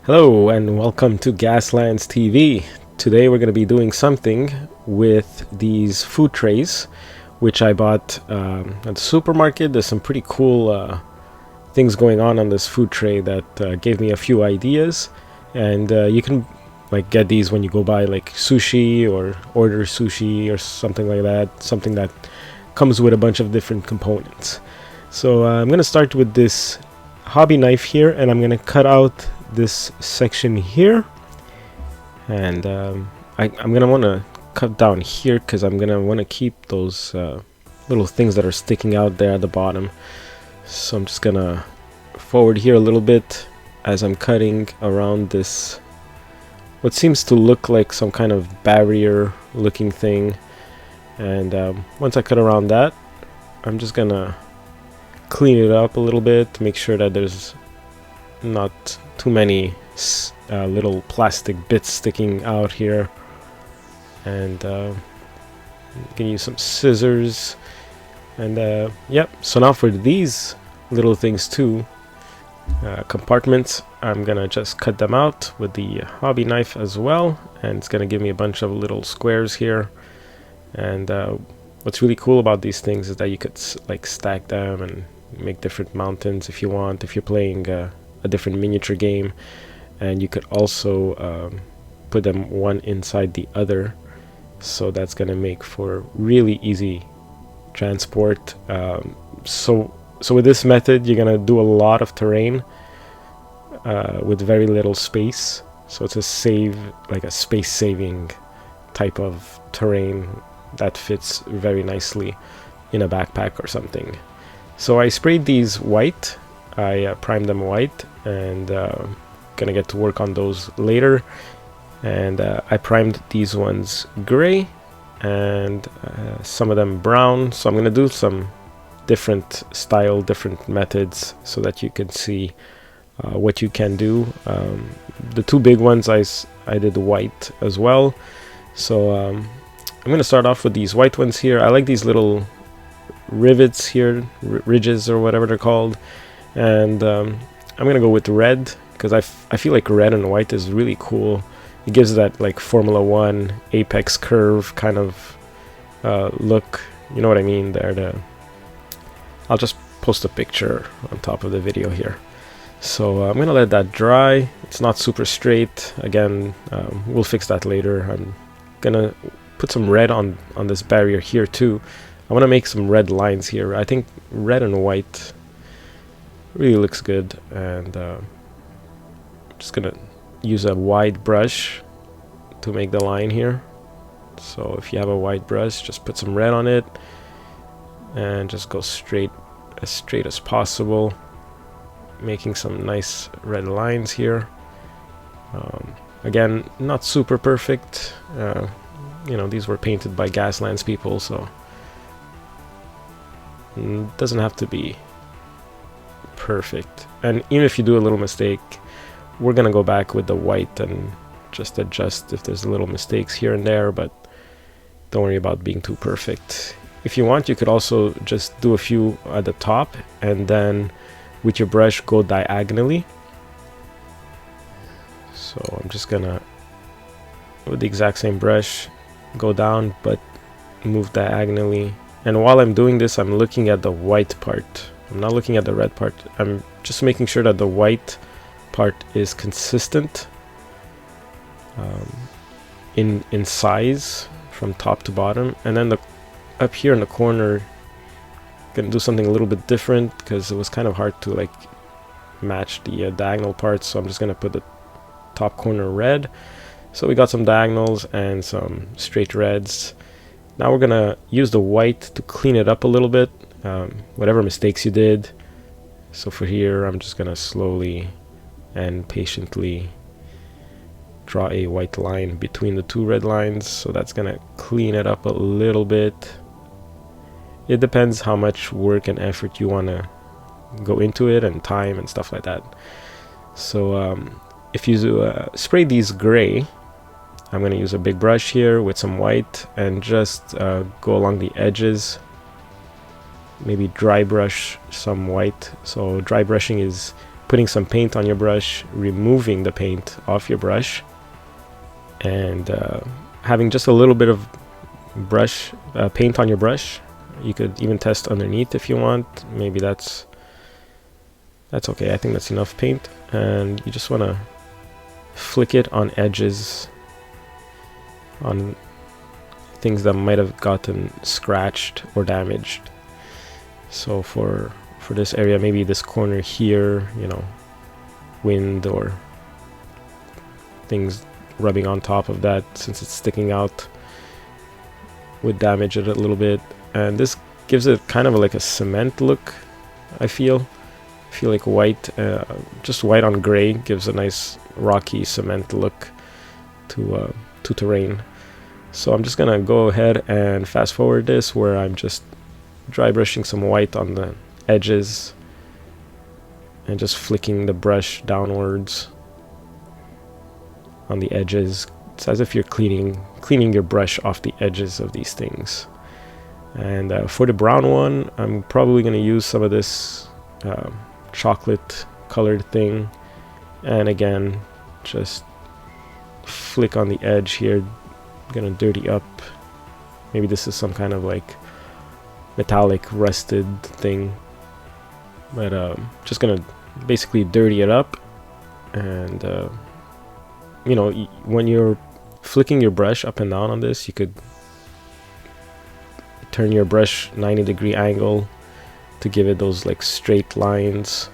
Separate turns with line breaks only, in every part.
Hello and welcome to Gaslands TV. Today we're going to be doing something with these food trays, which I bought at the supermarket. There's some pretty cool things going on this food tray that gave me a few ideas, and you can get these when you go buy sushi or order sushi or something like that, something that comes with a bunch of different components. So I'm going to start with this hobby knife here, and I'm going to cut out this section here, and I'm gonna want to cut down here because I'm gonna want to keep those little things that are sticking out there at the bottom. So I'm just gonna forward here a little bit as I'm cutting around this what seems to look like some kind of barrier looking thing, and once I cut around that, I'm just gonna clean it up a little bit to make sure that there's not too many little plastic bits sticking out here, and you can use some scissors, and yep. So now for these little things too, compartments, I'm gonna just cut them out with the hobby knife as well, and it's gonna give me a bunch of little squares here. And what's really cool about these things is that you could stack them and make different mountains if you want, if you're playing a different miniature game, and you could also put them one inside the other, so that's gonna make for really easy transport. So with this method, you're gonna do a lot of terrain with very little space, so it's a space saving type of terrain that fits very nicely in a backpack or something. So I sprayed these white. I primed them white, and gonna get to work on those later. And I primed these ones gray, and some of them brown. So I'm gonna do some different different methods so that you can see what you can do. The two big ones I did white as well. So I'm gonna start off with these white ones here. I like these little rivets here, ridges or whatever they're called. And I'm gonna go with red because I feel like red and white is really cool. It gives that Formula 1 apex curve kind of look, you know what I mean there. I'll just post a picture on top of the video here. So I'm gonna let that dry. It's not super straight. Again, we'll fix that later. I'm gonna put some red on this barrier here too. I want to make some red lines here. I think red and white really looks good, and just gonna use a wide brush to make the line here. So if you have a wide brush, just put some red on it and just go straight as possible, making some nice red lines here. Again, not super perfect. These were painted by Gaslands people, so it doesn't have to be perfect. And even if you do a little mistake, we're gonna go back with the white and just adjust if there's little mistakes here and there, but don't worry about being too perfect. If you want, you could also just do a few at the top, and then with your brush go diagonally. So I'm just gonna, with the exact same brush, go down but move diagonally. And while I'm doing this, I'm looking at the white part. I'm not looking at the red part. I'm just making sure that the white part is consistent in size from top to bottom. And then up here in the corner, gonna do something a little bit different because it was kind of hard to match the diagonal parts. So I'm just gonna put the top corner red. So we got some diagonals and some straight reds. Now we're gonna use the white to clean it up a little bit, whatever mistakes you did. So for here, I'm just gonna slowly and patiently draw a white line between the two red lines. So that's gonna clean it up a little bit. It depends how much work and effort you wanna go into it, and time and stuff like that. So if you spray these gray, I'm going to use a big brush here with some white and just go along the edges maybe dry brush some white. So dry brushing is putting some paint on your brush, removing the paint off your brush, and having just a little bit of brush paint on your brush. You could even test underneath if you want. Maybe that's okay. I think that's enough paint. And you just want to flick it on edges, on things that might have gotten scratched or damaged. So for this area, maybe this corner here, you know, wind or things rubbing on top of that, since it's sticking out, would damage it a little bit. And this gives it kind of like a cement look. I feel like white, just white on gray gives a nice rocky cement look to terrain. So I'm just gonna go ahead and fast forward this, where I'm just dry brushing some white on the edges and just flicking the brush downwards on the edges. It's as if you're cleaning your brush off the edges of these things. And for the brown one, I'm probably going to use some of this chocolate colored thing, and again just flick on the edge here. I'm gonna dirty up. Maybe this is some kind of like metallic rusted thing, but just gonna basically dirty it up. And you know, when you're flicking your brush up and down on this, you could turn your brush 90-degree angle to give it those like straight lines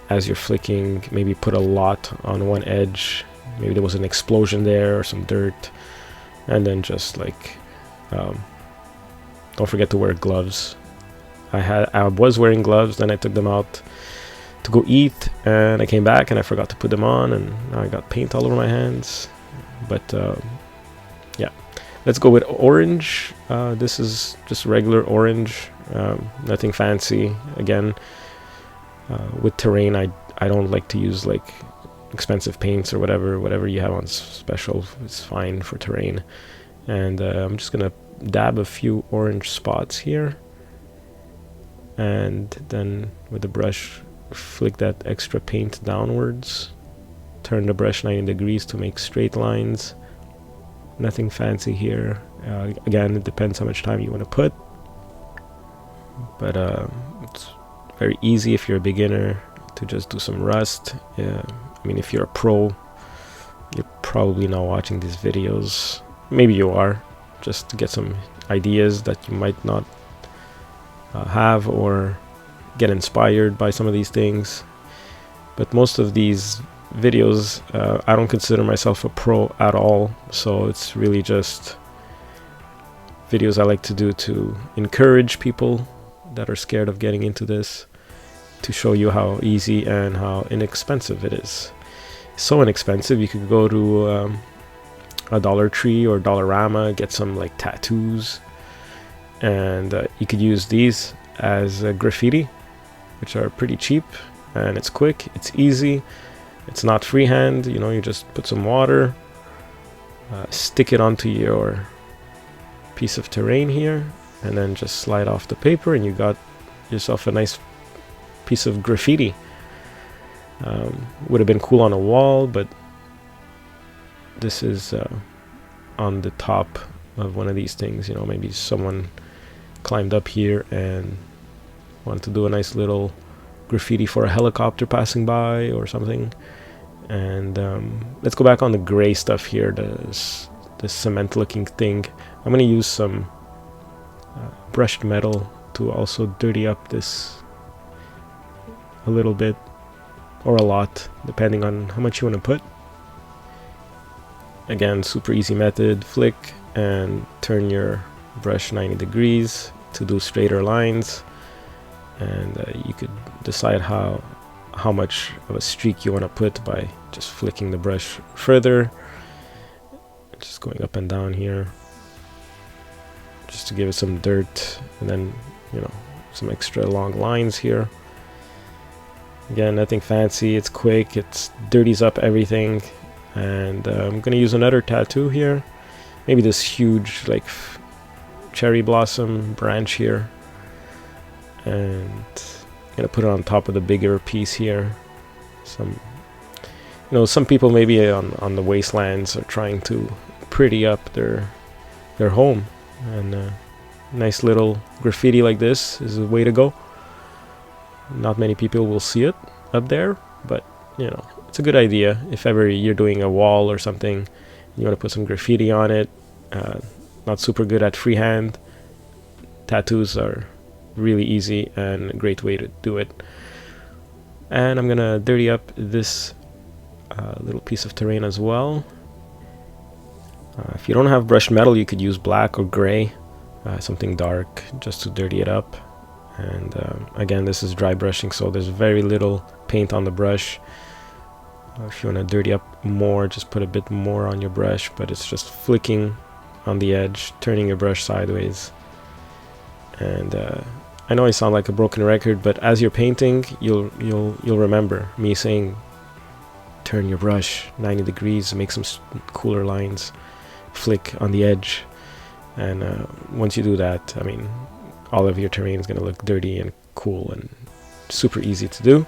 as you're flicking. Maybe put a lot on one edge, maybe there was an explosion there or some dirt, and then just like don't forget to wear gloves. I was wearing gloves, then I took them out to go eat, and I came back and I forgot to put them on, and now I got paint all over my hands. But yeah, let's go with orange. This is just regular orange, nothing fancy. Again, with terrain, I don't like to use like expensive paints or whatever you have on special is fine for terrain. And I'm just gonna dab a few orange spots here, and then with the brush flick that extra paint downwards, turn the brush 90 degrees to make straight lines. Nothing fancy here. Again, it depends how much time you want to put, but it's very easy if you're a beginner to just do some rust. I mean, if you're a pro, you're probably not watching these videos. Maybe you are, just to get some ideas that you might not have, or get inspired by some of these things. But most of these videos, I don't consider myself a pro at all, so it's really just videos I like to do to encourage people that are scared of getting into this, to show you how easy and how inexpensive it is. So inexpensive, you could go to a Dollar Tree or Dollarama, get some like tattoos, and you could use these as graffiti, which are pretty cheap, and it's quick, it's easy, it's not freehand. You know, you just put some water, stick it onto your piece of terrain here, and then just slide off the paper, and you got yourself a nice piece of graffiti. Would have been cool on a wall, but this is on the top of one of these things. You know, maybe someone climbed up here and wanted to do a nice little graffiti for a helicopter passing by or something. And let's go back on the gray stuff here, this cement looking thing. I'm gonna use some brushed metal to also dirty up this a little bit, or a lot, depending on how much you want to put. Again, super easy method. Flick and turn your brush 90 degrees to do straighter lines, and you could decide how much of a streak you want to put by just flicking the brush further, just going up and down here, just to give it some dirt, and then, you know, some extra long lines here. Again, nothing fancy, it's quick, it dirties up everything. And I'm gonna use another tattoo here, maybe this huge like cherry blossom branch here, and I'm gonna put it on top of the bigger piece here some, some people maybe on the wastelands are trying to pretty up their home, and nice little graffiti like this is the way to go. Not many people will see it up there, but it's a good idea if ever you're doing a wall or something. You want to put some graffiti on it. Not super good at freehand. Tattoos are really easy and a great way to do it. And I'm gonna dirty up this little piece of terrain as well. If you don't have brushed metal, you could use black or gray, something dark, just to dirty it up. And again, this is dry brushing, so there's very little paint on the brush. If you want to dirty up more, just put a bit more on your brush, but it's just flicking on the edge, turning your brush sideways. And I know I sound like a broken record, but as you're painting, you'll remember me saying, turn your brush 90 degrees, make some cooler lines, flick on the edge. And once you do that, I mean, all of your terrain is going to look dirty and cool and super easy to do.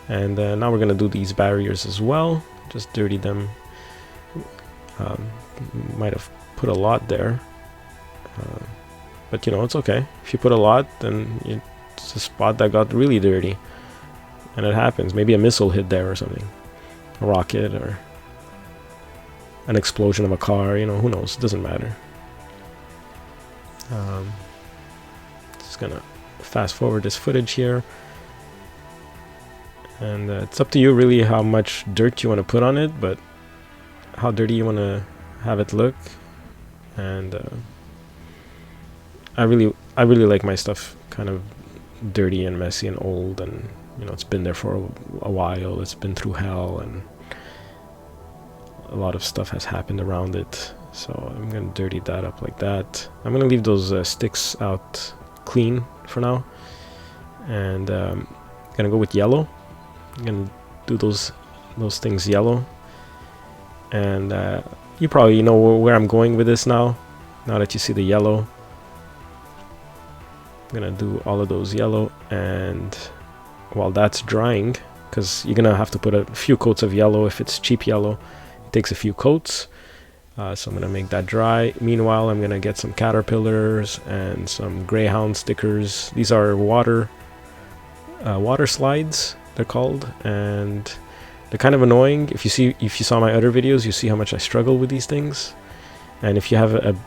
And now we're going to do these barriers as well. Just dirty them. Might have put a lot there. But it's okay. If you put a lot, then it's a spot that got really dirty. And it happens. Maybe a missile hit there or something. A rocket or an explosion of a car. Who knows? It doesn't matter. Just gonna fast forward this footage here. And it's up to you really how much dirt you want to put on it, but how dirty you want to have it look. And I really like my stuff kind of dirty and messy and old, and it's been there for a while. It's been through hell, and a lot of stuff has happened around it. So I'm gonna dirty that up like that. I'm gonna leave those sticks out clean for now, and gonna go with yellow. I'm gonna do those things yellow, and you probably know where I'm going with this now that you see the yellow. I'm gonna do all of those yellow, and while that's drying, because you're gonna have to put a few coats of yellow. If it's cheap yellow, it takes a few coats. So I'm gonna make that dry. Meanwhile, I'm gonna get some caterpillars and some greyhound stickers. These are water slides, they're called, and they're kind of annoying. If you saw my other videos, you see how much I struggle with these things. And if you have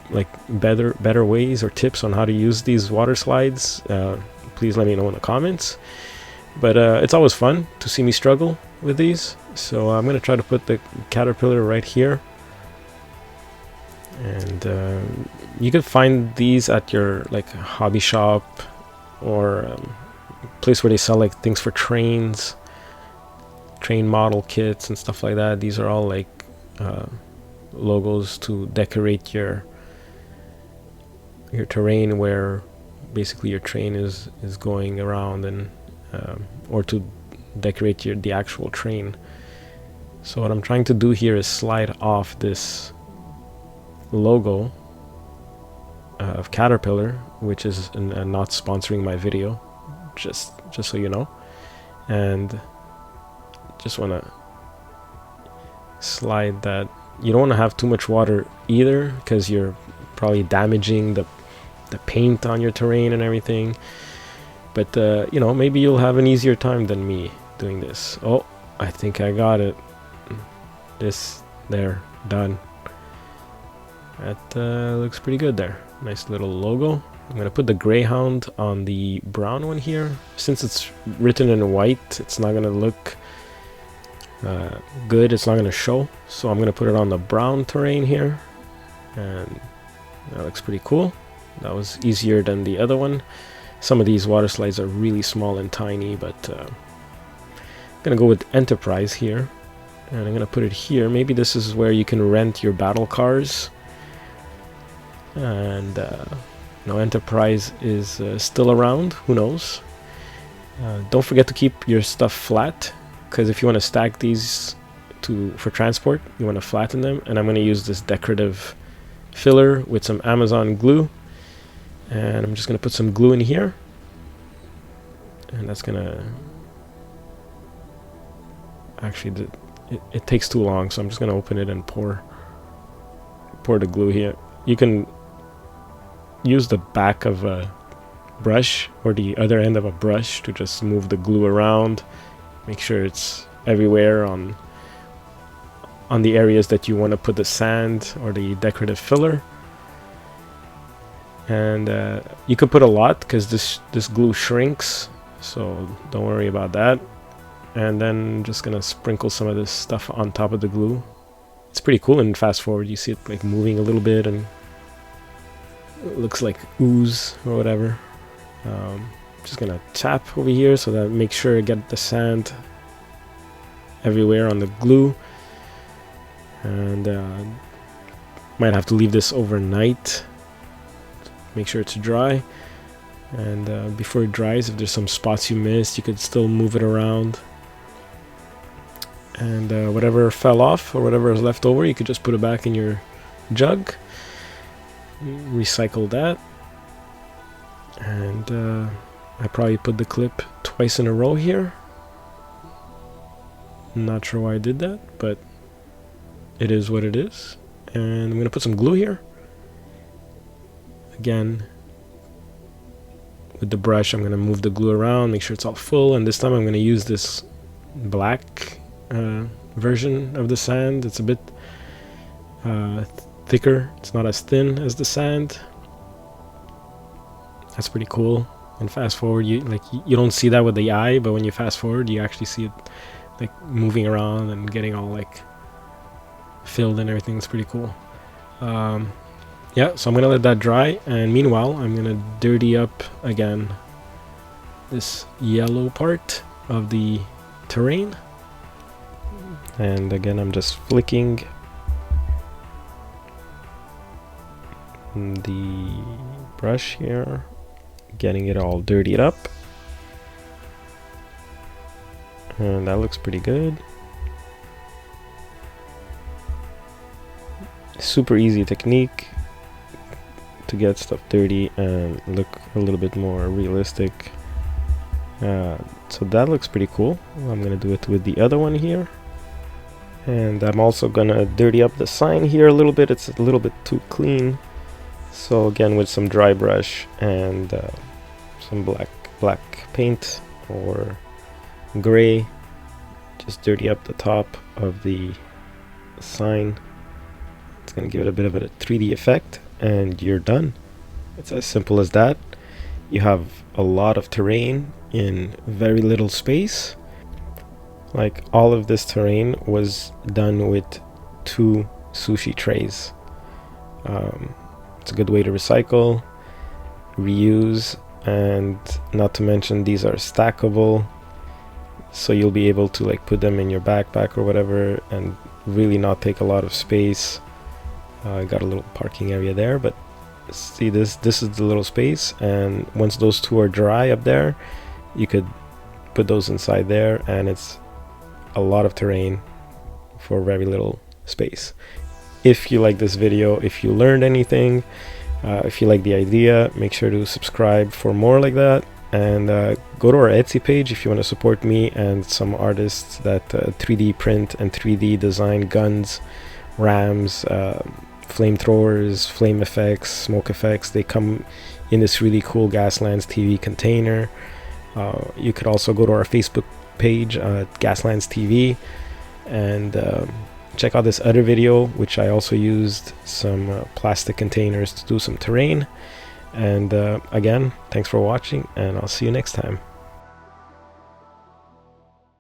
better ways or tips on how to use these water slides, please let me know in the comments. But it's always fun to see me struggle with these. So I'm gonna try to put the caterpillar right here. And you could find these at your hobby shop or place where they sell things for train model kits and stuff like that. These are all logos to decorate your terrain, where basically your train is going around, and or to decorate the actual train. So what I'm trying to do here is slide off this logo of Caterpillar, which is not sponsoring my video, just so you know. And just want to slide that. You don't want to have too much water either, because you're probably damaging the paint on your terrain and everything. But maybe you'll have an easier time than me doing this. Oh, I think I got it. There, done. That looks pretty good there. Nice little logo. I'm gonna put the greyhound on the brown one here. Since it's written in white, it's not gonna look good. It's not gonna show. So I'm gonna put it on the brown terrain here, and that looks pretty cool. That was easier than the other one. Some of these water slides are really small and tiny, but I'm gonna go with Enterprise here, and I'm gonna put it here. Maybe this is where you can rent your battle cars. And Enterprise is still around. Who knows? Don't forget to keep your stuff flat, because if you want to stack these for transport, you want to flatten them. And I'm going to use this decorative filler with some Amazon glue, and I'm just going to put some glue in here, and that's going to Actually, it takes too long, so I'm just gonna open it and pour the glue here. You can use the back of a brush or the other end of a brush to just move the glue around, make sure it's everywhere on the areas that you want to put the sand or the decorative filler. And you could put a lot because this glue shrinks, so don't worry about that. And then just gonna sprinkle some of this stuff on top of the glue. It's pretty cool. And fast forward, you see it like moving a little bit and it looks like ooze or whatever. Just gonna tap over here so that make sure I get the sand everywhere on the glue. And might have to leave this overnight, make sure it's dry. And before it dries, if there's some spots you missed, you could still move it around. And whatever fell off or whatever is left over, you could just put it back in your jug, recycle that. And I probably put the clip twice in a row here. Not sure why I did that, but it is what it is. And I'm gonna put some glue here. Again, with the brush, I'm gonna move the glue around, make sure it's all full. And this time I'm gonna use this black version of the sand. It's a bit thicker. It's not as thin as the sand. That's pretty cool. And fast forward, you don't see that with the eye, but when you fast forward, you actually see it like moving around and getting all like filled and everything. It's pretty cool. Yeah, so I'm gonna let that dry, and meanwhile I'm gonna dirty up again this yellow part of the terrain. And again, I'm just flicking the brush here, getting it all dirtied up. And that looks pretty good. Super easy technique to get stuff dirty and look a little bit more realistic. So that looks pretty cool. I'm gonna do it with the other one here. And I'm also gonna dirty up the sign here a little bit. It's a little bit too clean. So again, with some dry brush and some black paint or gray, just dirty up the top of the sign. It's gonna give it a bit of a 3D effect, and you're done. It's as simple as that. You have a lot of terrain in very little space. Like, all of this terrain was done with 2 sushi trays. It's a good way to recycle, reuse, and not to mention these are stackable, so you'll be able to like put them in your backpack or whatever and really not take a lot of space. Got a little parking area there, but see, this is the little space, and once those 2 are dry up there, you could put those inside there, and it's a lot of terrain for very little space. If you like this video, if you learned anything, if you like the idea, make sure to subscribe for more like that, and go to our Etsy page if you want to support me and some artists that 3D print and 3D design guns, rams, flamethrowers, flame effects, smoke effects. They come in this really cool Gaslands TV container. You could also go to our Facebook page, Gaslands TV, and check out this other video, which I also used some plastic containers to do some terrain. And again, thanks for watching, and I'll see you next time.